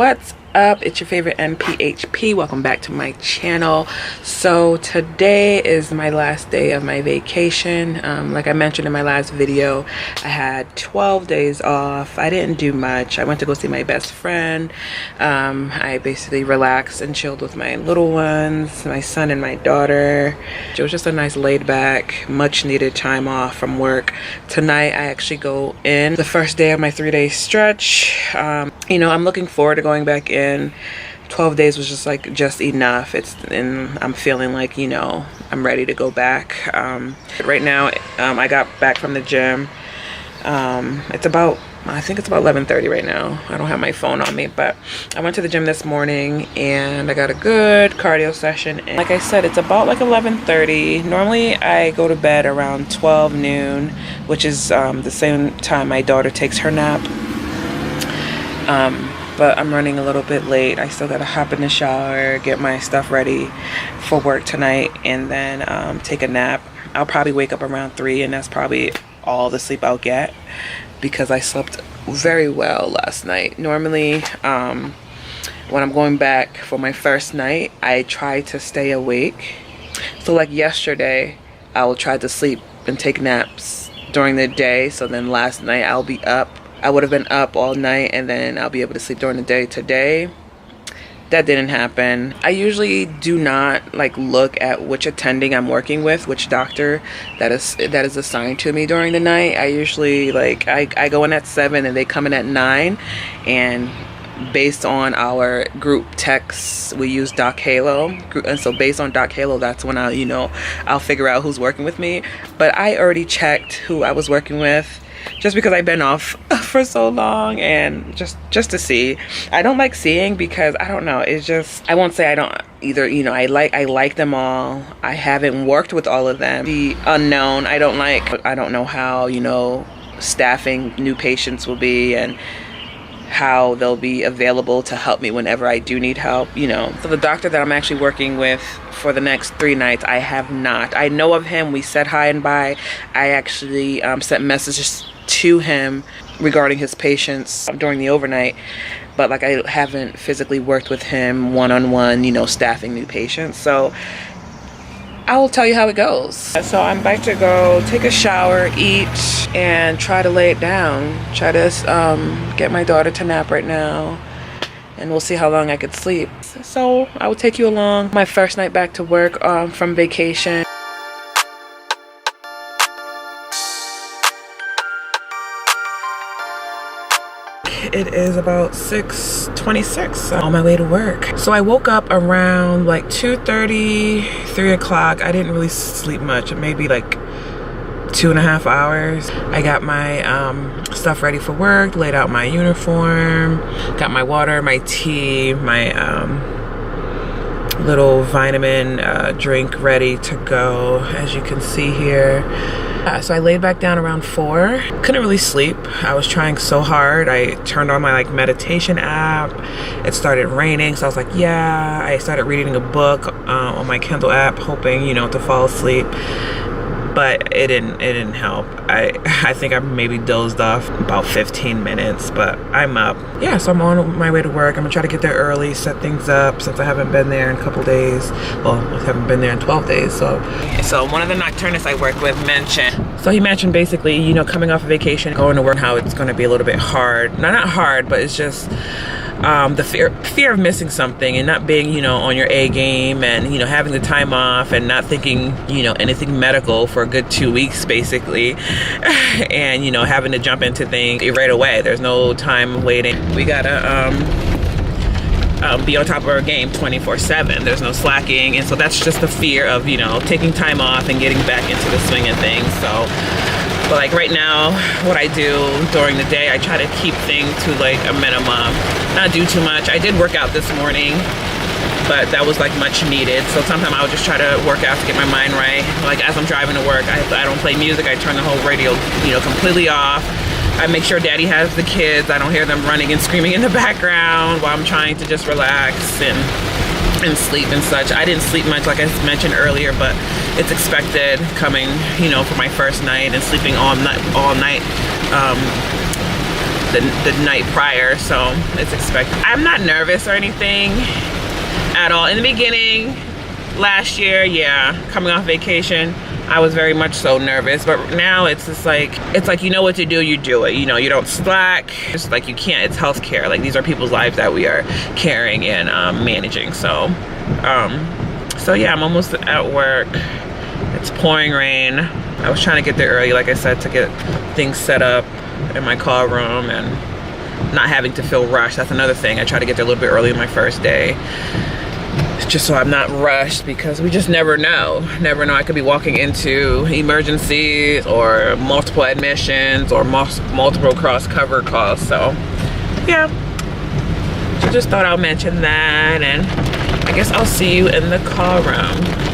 What's up? It's your favorite NPHP. Welcome back to my channel. So today is my last day of my vacation. Like I mentioned in my last video, I had 12 days off. I didn't do much. I went to go see my best friend. I basically relaxed and chilled with my little ones, my son and my daughter. It was just a nice laid back, much needed time off from work. Tonight I actually go in the first day of my 3-day stretch. You know, I'm looking forward to going back in. 12 days was just enough. And I'm feeling like, you know, I'm ready to go back. Right now, I got back from the gym. I think it's about 11:30 right now. I don't have my phone on me, but I went to the gym this morning and I got a good cardio session. And like I said, it's about like 11:30. Normally I go to bed around 12 noon, which is the same time my daughter takes her nap. But I'm running a little bit late. I still gotta hop in the shower, get my stuff ready for work tonight, and then take a nap. I'll probably wake up around 3, and that's probably all the sleep I'll get because I slept very well last night. Normally, when I'm going back for my first night, I try to stay awake. So like yesterday, I will try to sleep and take naps during the day. So then last night I'll be up. I would have been up all night and then I'll be able to sleep during the day. Today, that didn't happen. I usually do not like look at which attending I'm working with, which doctor that is assigned to me during the night. I usually I go in at 7 and they come in at 9, and based on our group texts, we use Doc Halo, and so based on Doc Halo, that's when I'll figure out who's working with me. But I already checked who I was working with, just because I've been off for so long, and just to see. I don't like seeing because I don't know, it's just, I won't say I don't either. I like them all. I haven't worked with all of them. The unknown I don't like. I don't know how staffing new patients will be and how they'll be available to help me whenever I do need help. So the doctor that I'm actually working with for the next 3 nights, I have not. I know of him. We said hi and bye. I actually sent messages to him regarding his patients during the overnight, but I haven't physically worked with him one-on-one, staffing new patients. So I will tell you how it goes. So I'm about to go take a shower, eat, and try to lay it down. Try to get my daughter to nap right now, and we'll see how long I could sleep. So I will take you along my first night back to work from vacation. It is about 6:26 on my way to work. So I woke up around 2:30, 3 o'clock. I didn't really sleep much, maybe 2.5 hours. I got my stuff ready for work, laid out my uniform, got my water, my tea, my little vitamin drink ready to go, as you can see here. So I laid back down around 4. Couldn't really sleep. I was trying so hard. I turned on my meditation app. It started raining, so I was like, yeah. I started reading a book on my Kindle app, hoping to fall asleep. But it didn't help. I think I maybe dozed off about 15 minutes, but I'm up. Yeah, so I'm on my way to work. I'm gonna try to get there early, set things up, since I haven't been there in a couple days. Well, I haven't been there in 12 days, so one of the nocturnists I work with mentioned, he mentioned basically, coming off of vacation, going to work, how it's gonna be a little bit hard. Not hard, but it's just the fear of missing something and not being, on your A game, and, having the time off and not thinking, anything medical for a good 2 weeks, basically. And, having to jump into things right away. There's no time waiting. We gotta, be on top of our game 24/7. There's no slacking. And so that's just the fear of, taking time off and getting back into the swing of things. So, but right now, what I do during the day, I try to keep things to a minimum, not do too much. I did work out this morning, but that was much needed. So sometimes I would just try to work out to get my mind right. As I'm driving to work, I don't play music. I turn the whole radio, completely off. I make sure daddy has the kids. I don't hear them running and screaming in the background while I'm trying to just relax and sleep and such. I didn't sleep much, like I mentioned earlier, but it's expected coming, for my first night and sleeping all night the night prior, so it's expected. I'm not nervous or anything at all. In the beginning, last year, yeah, coming off vacation, I was very much so nervous, but now it's just like, you know what to do, you do it. You know, you don't slack. It's like you can't, it's healthcare. Like these are people's lives that we are caring and managing. So yeah, I'm almost at work. It's pouring rain. I was trying to get there early, like I said, to get things set up in my call room and not having to feel rushed. That's another thing. I try to get there a little bit early on my first day, just so I'm not rushed, because we just never know. I could be walking into emergencies or multiple admissions or multiple cross-cover calls. So yeah, so just thought I'll mention that, and I guess I'll see you in the call room.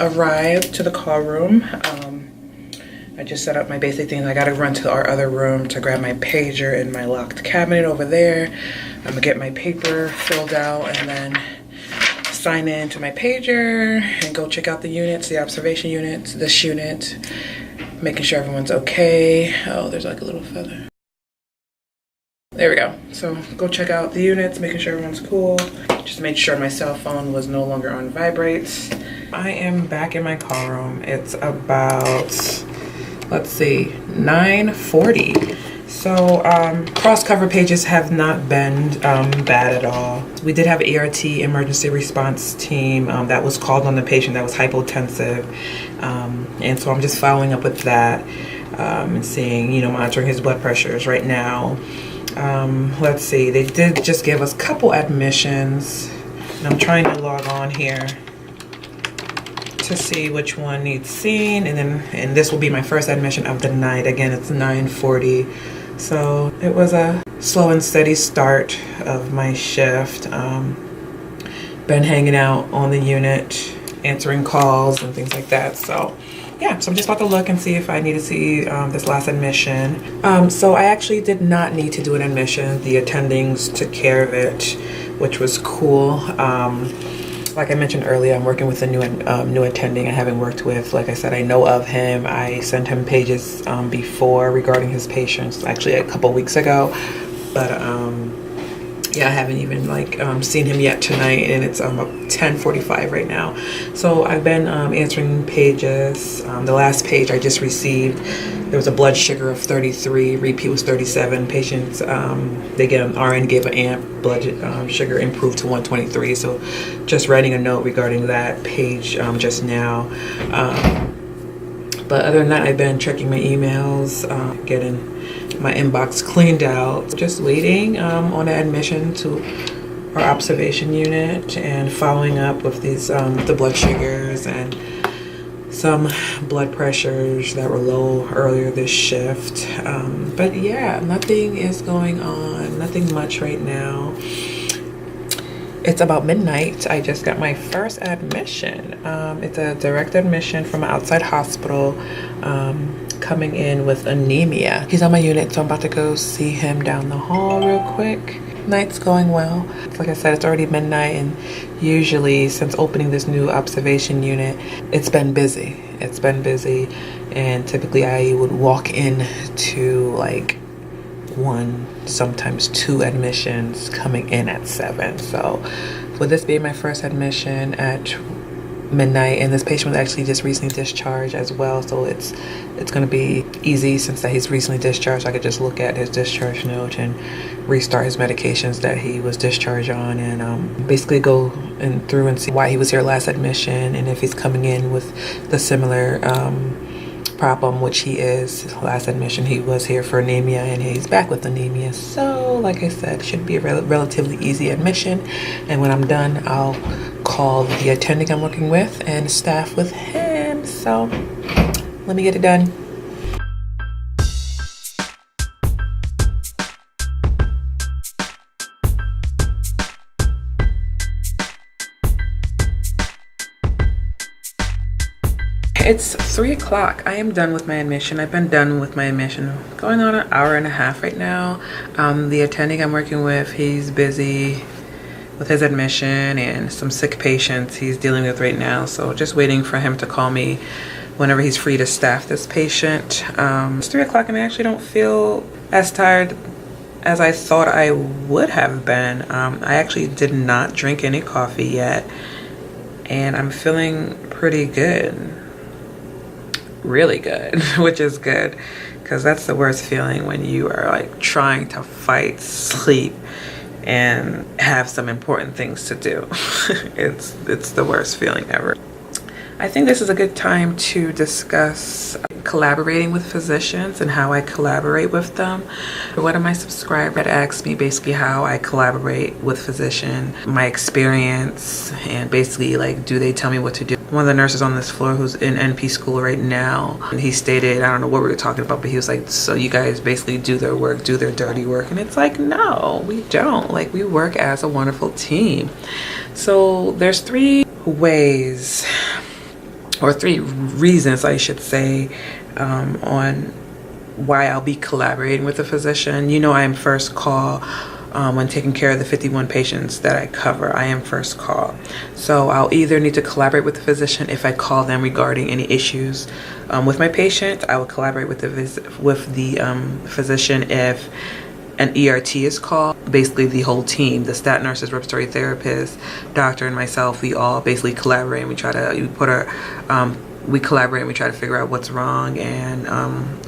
Arrived to the call room. I just set up my basic things. I gotta run to our other room to grab my pager in my locked cabinet over there. I'm gonna get my paper filled out and then sign in to my pager and go check out the units, the observation units, this unit, making sure everyone's okay. Oh, there's like a little feather. There we go. So go check out the units, making sure everyone's cool. Just made sure my cell phone was no longer on vibrates. I am back in my call room. It's about, let's see, 9:40. So cross-cover pages have not been bad at all. We did have an ERT, emergency response team, that was called on the patient that was hypotensive. And so I'm just following up with that and seeing, you know, monitoring his blood pressures right now. Let's see, they did just give us a couple admissions, and I'm trying to log on here to see which one needs seen, and this will be my first admission of the night. Again, it's 9:40, so it was a slow and steady start of my shift. Been hanging out on the unit, answering calls and things like that. So yeah, so I'm just about to look and see if I need to see this last admission. So I actually did not need to do an admission. The attendings took care of it, which was cool. Like I mentioned earlier, I'm working with a new attending I haven't worked with. Like I said, I know of him. I sent him pages before regarding his patients, actually a couple weeks ago. But yeah, I haven't even seen him yet tonight, and it's 10:45 right now. So I've been answering pages. The last page I just received, there was a blood sugar of 33, repeat was 37. Patients, they get an RN gave an AMP, blood sugar improved to 123. So just writing a note regarding that page just now. But other than that, I've been checking my emails, getting my inbox cleaned out, just waiting on an admission to our observation unit and following up with these the blood sugars and some blood pressures that were low earlier this shift. But yeah, nothing is going on, nothing much right now. It's about midnight. I just got my first admission. It's a direct admission from an outside hospital, coming in with anemia. He's on my unit, so I'm about to go see him down the hall real quick. Night's going well. Like I said, it's already midnight, and usually since opening this new observation unit, it's been busy. It's been busy, and typically I would walk in to like 1, sometimes 2 admissions coming in at 7. So with this being my first admission at midnight, and this patient was actually just recently discharged as well, so it's going to be easy since that he's recently discharged. I could just look at his discharge note and restart his medications that he was discharged on, and basically go through and see why he was here last admission, and if he's coming in with the similar problem, which he is. Last admission he was here for anemia, and he's back with anemia. So like I said, should be a relatively easy admission, and when I'm done I'll call the attending I'm working with and staff with him. So let me get it done. It's 3 o'clock. I am done with my admission. I've been done with my admission going on an hour and a half right now. The attending I'm working with, he's busy with his admission and some sick patients he's dealing with right now. So just waiting for him to call me whenever he's free to staff this patient. It's 3 o'clock and I actually don't feel as tired as I thought I would have been. I actually did not drink any coffee yet and I'm feeling pretty good. Really good, which is good because that's the worst feeling when you are like trying to fight sleep and have some important things to do. It's the worst feeling ever. I think this is a good time to discuss collaborating with physicians and how I collaborate with them. One of my subscribers had asked me basically how I collaborate with physician, my experience, and basically like, do they tell me what to do? One of the nurses on this floor who's in NP school right now, and he stated, I don't know what we were talking about, but he was like, so you guys basically do their work, do their dirty work. And it's like, no, we don't. Like, we work as a wonderful team. So there's 3 ways, or 3 reasons I should say, on why I'll be collaborating with a physician. You know, I am first call when taking care of the 51 patients that I cover. I am first call. So I'll either need to collaborate with the physician if I call them regarding any issues with my patient. I will collaborate with the physician if an ERT is called. Basically the whole team, the stat nurses, respiratory therapist, doctor, and myself, we all basically collaborate and we try to we collaborate and we try to figure out what's wrong and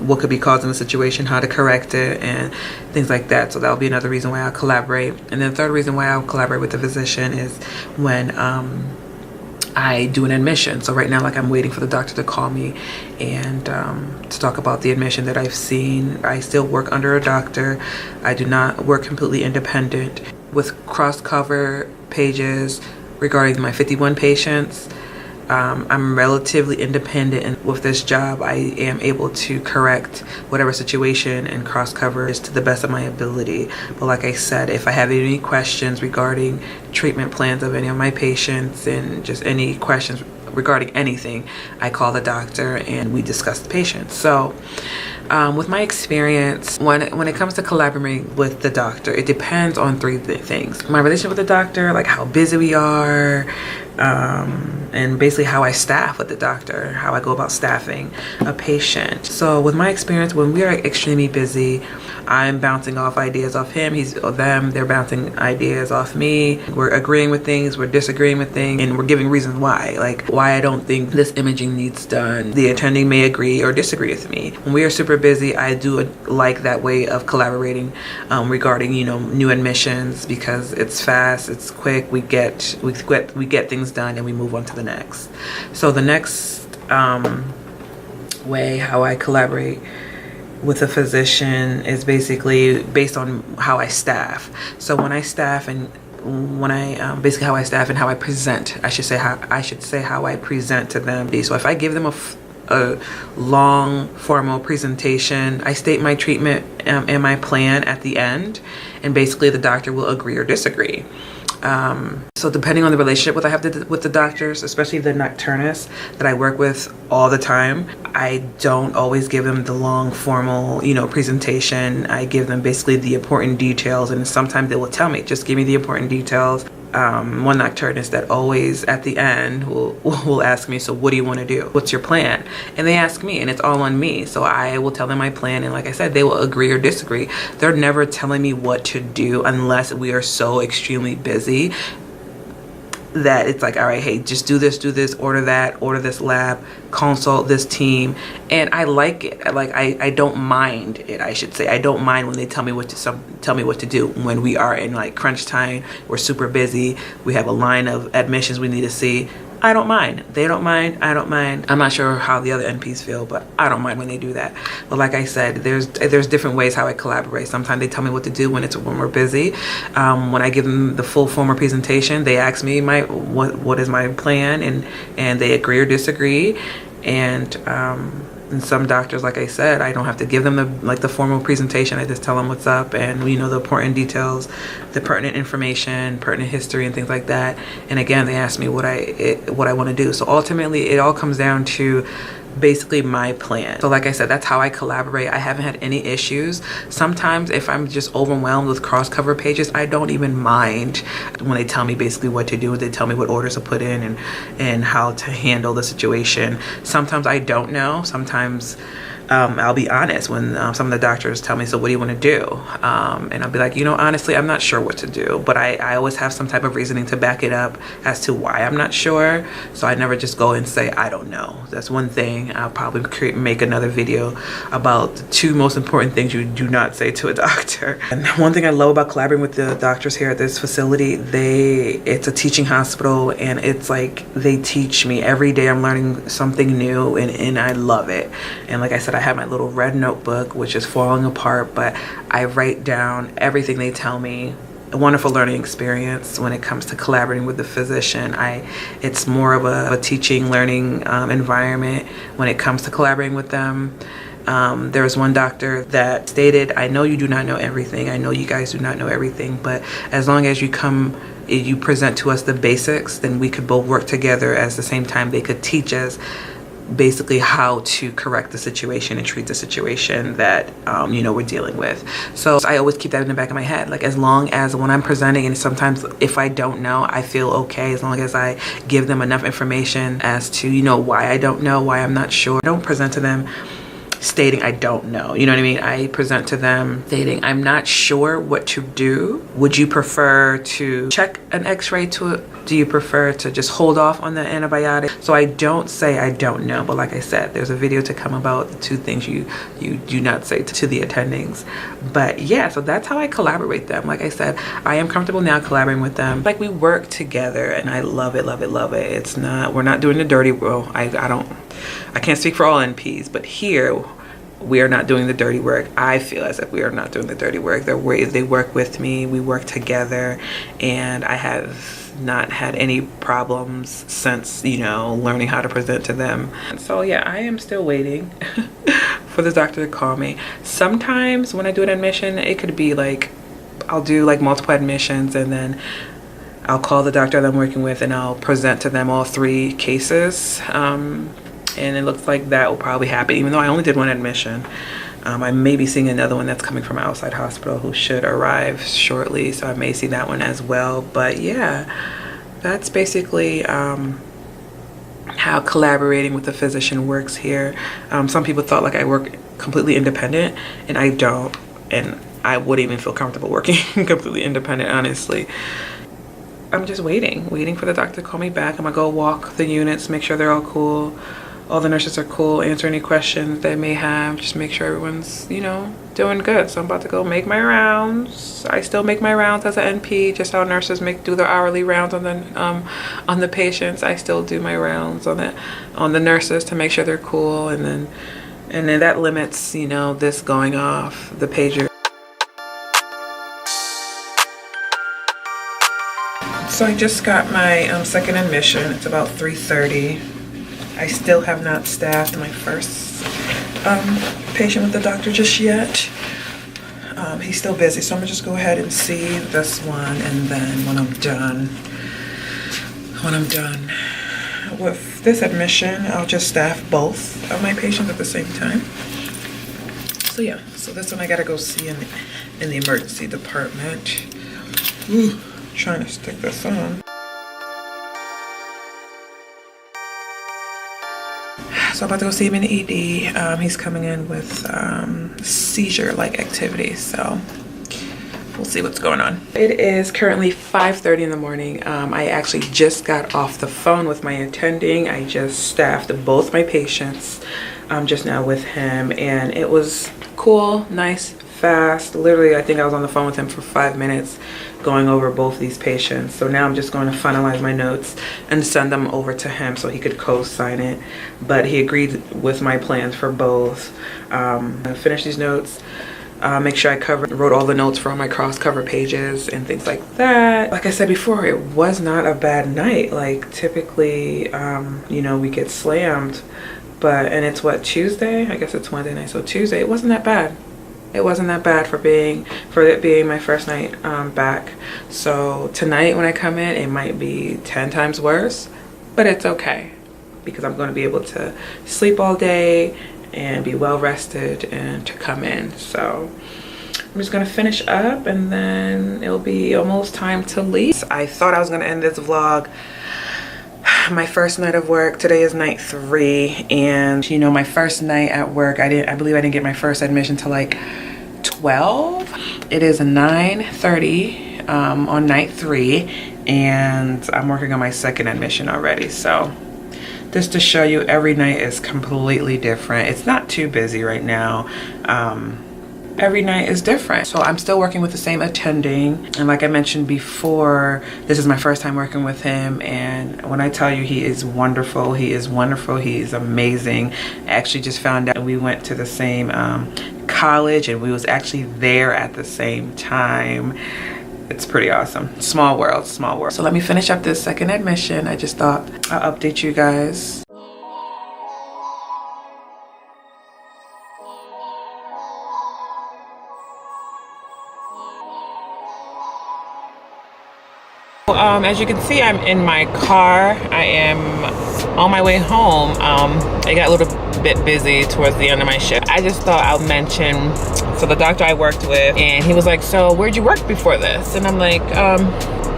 what could be causing the situation, how to correct it, and things like that. So that'll be another reason why I'll collaborate. And then the third reason why I'll collaborate with the physician is when I do an admission. So right now, like, I'm waiting for the doctor to call me and to talk about the admission that I've seen. I still work under a doctor. I do not work completely independent. With cross-cover pages regarding my 51 patients, I'm relatively independent, and with this job I am able to correct whatever situation and cross cover is to the best of my ability. But like I said, if I have any questions regarding treatment plans of any of my patients and just any questions regarding anything, I call the doctor and we discuss the patient. So with my experience, when it comes to collaborating with the doctor, it depends on 3 things. My relationship with the doctor, like how busy we are, and basically how I staff with the doctor, how I go about staffing a patient. So with my experience, when we are extremely busy, I'm bouncing off ideas off him, they're bouncing ideas off me. We're agreeing with things, we're disagreeing with things, and we're giving reasons why, like why I don't think this imaging needs done. The attending may agree or disagree with me. When we are super busy, I do like that way of collaborating regarding, you know, new admissions, because it's fast, it's quick, we get things done and we move on to the next. So the next way how I collaborate with a physician is basically based on how I staff. So when I staff and when I basically how I staff and how I present, I should say how I present to them. So if I give them a long formal presentation, I state my treatment and my plan at the end, and basically the doctor will agree or disagree. So depending on the relationship I have with the doctors, especially the nocturnists that I work with all the time, I don't always give them the long formal, you know, presentation. I give them basically the important details, and sometimes they will tell me, just give me the important details. One nocturnist that always at the end will ask me, so what do you want to do? What's your plan? And they ask me, and it's all on me. So I will tell them my plan, and like I said, they will agree or disagree. They're never telling me what to do unless we are so extremely busy that it's like, all right, hey, just do this, order that, order this lab, consult this team. And I like it. Like I don't mind it, I should say. I don't mind when they tell me what to do when we are in like crunch time, we're super busy, we have a line of admissions we need to see. I don't mind. They don't mind. I don't mind. I'm not sure how the other NPs feel, but I don't mind when they do that. But like I said, there's different ways how I collaborate. Sometimes they tell me what to do when we're busy. When I give them the full formal presentation, they ask me what is my plan, and they agree or disagree. And And some doctors, like I said, I don't have to give them the formal presentation. I just tell them what's up and, you know, the important details, the pertinent information, pertinent history and things like that. And again, they ask me what I want to do. So ultimately it all comes down to basically my plan. So like I said, that's how I collaborate. I haven't had any issues. Sometimes if I'm just overwhelmed with cross cover pages, I don't even mind when they tell me basically what to do. They tell me what orders to put in and how to handle the situation. Sometimes I don't know. Sometimes I'll be honest when some of the doctors tell me, so what do you want to do? And I'll be like, you know, honestly, I'm not sure what to do, but I always have some type of reasoning to back it up as to why I'm not sure. So I never just go and say, I don't know. That's one thing. I'll probably make another video about the 2 most important things you do not say to a doctor. And one thing I love about collaborating with the doctors here at this facility, it's a teaching hospital, and it's like they teach me every day. I'm learning something new, and I love it. And like I said, I have my little red notebook, which is falling apart, but I write down everything they tell me. A wonderful learning experience when it comes to collaborating with the physician. It's more of a teaching, learning environment when it comes to collaborating with them. There was one doctor that stated, I know you do not know everything. I know you guys do not know everything, but as long as you present to us the basics, then we could both work together. At the same time, they could teach us basically how to correct the situation and treat the situation that you know, we're dealing with. So I always keep that in the back of my head. Like, as long as when I'm presenting, and sometimes if I don't know, I feel okay as long as I give them enough information as to, you know, why I don't know, why I'm not sure. I don't present to them stating I don't know, you know what I mean? I present to them stating I'm not sure what to do. Would you prefer to check an x-ray to it? Do you prefer to just hold off on the antibiotic? So I don't say I don't know, but like I said, there's a video to come about the 2 things you do not say to the attendings. But yeah, so that's how I collaborate them. Like I said, I am comfortable now collaborating with them. Like, we work together, and I love it, love it, love it. It's not, we're not doing the dirty work. I can't speak for all NPs, but here we are not doing the dirty work. I feel as if we are not doing the dirty work. They work with me, we work together, and I have not had any problems since, you know, learning how to present to them. So yeah, I am still waiting for the doctor to call me. Sometimes when I do an admission, it could be like, I'll do like multiple admissions, and then I'll call the doctor that I'm working with and I'll present to them all 3 cases. And it looks like that will probably happen, even though I only did 1 admission. I may be seeing another one that's coming from an outside hospital who should arrive shortly, so I may see that one as well. But yeah, that's basically how collaborating with the physician works here. Some people thought like I work completely independent, and I don't, and I wouldn't even feel comfortable working completely independent, honestly. I'm just waiting for the doctor to call me back. I'm gonna go walk the units, make sure they're all cool. All the nurses are cool, answer any questions they may have, just make sure everyone's, you know, doing good. So I'm about to go make my rounds. I still make my rounds as an NP, just how nurses do their hourly rounds on the patients. I still do my rounds on the nurses to make sure they're cool, and then that limits, you know, this going off the pager. So I just got my second admission. It's about 3:30. I still have not staffed my first patient with the doctor just yet. He's still busy, so I'm gonna just go ahead and see this one, and then when I'm done with this admission, I'll just staff both of my patients at the same time. So yeah, so this one I gotta go see in the emergency department. Ooh, trying to stick this on. So I'm about to go see him in the ED. He's coming in with seizure-like activity, so we'll see what's going on. It is currently 5:30 in the morning. I actually just got off the phone with my attending. I just staffed both my patients just now with him, and it was cool, nice, fast. Literally, I think I was on the phone with him for 5 minutes going over both these patients. So now I'm just going to finalize my notes and send them over to him so he could co-sign it. But he agreed with my plans for both. I'll finish these notes, make sure I wrote all the notes for all my cross-cover pages and things like that. Like I said before, it was not a bad night. Like, typically, you know, we get slammed and it's what, Tuesday? I guess it's Wednesday night, so Tuesday. It wasn't that bad. It wasn't that bad for it being my first night back. So tonight when I come in, it might be 10 times worse, but it's okay because I'm going to be able to sleep all day and be well rested and to come in. So I'm just gonna finish up and then it'll be almost time to leave. I thought I was gonna end this vlog my first night of work. Today is night 3, and you know, my first night at work, I believe I didn't get my first admission till like 12. It is 9:30 on night 3, and I'm working on my second admission already. So just to show you, every night is completely different. It's not too busy right now. Every night is different. So I'm still working with the same attending, and like I mentioned before, this is my first time working with him, and when I tell you, he is wonderful. He is wonderful. He is amazing. I actually just found out we went to the same college, and we was actually there at the same time. It's pretty awesome. Small world, small world. So let me finish up this second admission. I just thought I'll update you guys. As you can see, I'm in my car. I am on my way home. I got a little bit busy towards the end of my shift. I just thought I'll mention, so the doctor I worked with, and he was like, so where'd you work before this? And I'm like,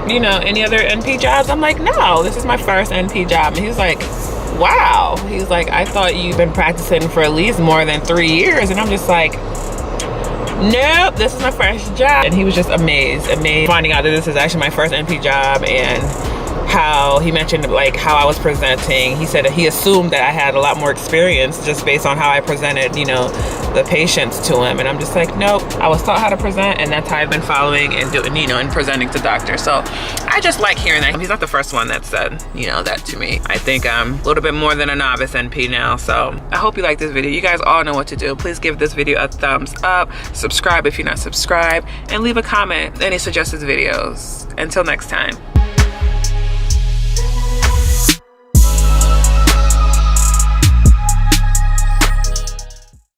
you know, any other NP jobs? I'm like, no, this is my first NP job. And he was like, wow. He's like, I thought you've been practicing for at least more than 3 years. And I'm just like, nope, this is my first job. And he was just amazed finding out that this is actually my first NP job, and how he mentioned like how I was presenting. He said that he assumed that I had a lot more experience just based on how I presented, you know, the patients to him. And I'm just like, nope, I was taught how to present, and that's how I've been following and doing, you know, and presenting to doctors. So I just like hearing that. He's not the first one that said, you know, that to me. I think I'm a little bit more than a novice NP now. So I hope you like this video. You guys all know what to do. Please give this video a thumbs up, subscribe if you're not subscribed, and leave a comment, any suggested videos. Until next time.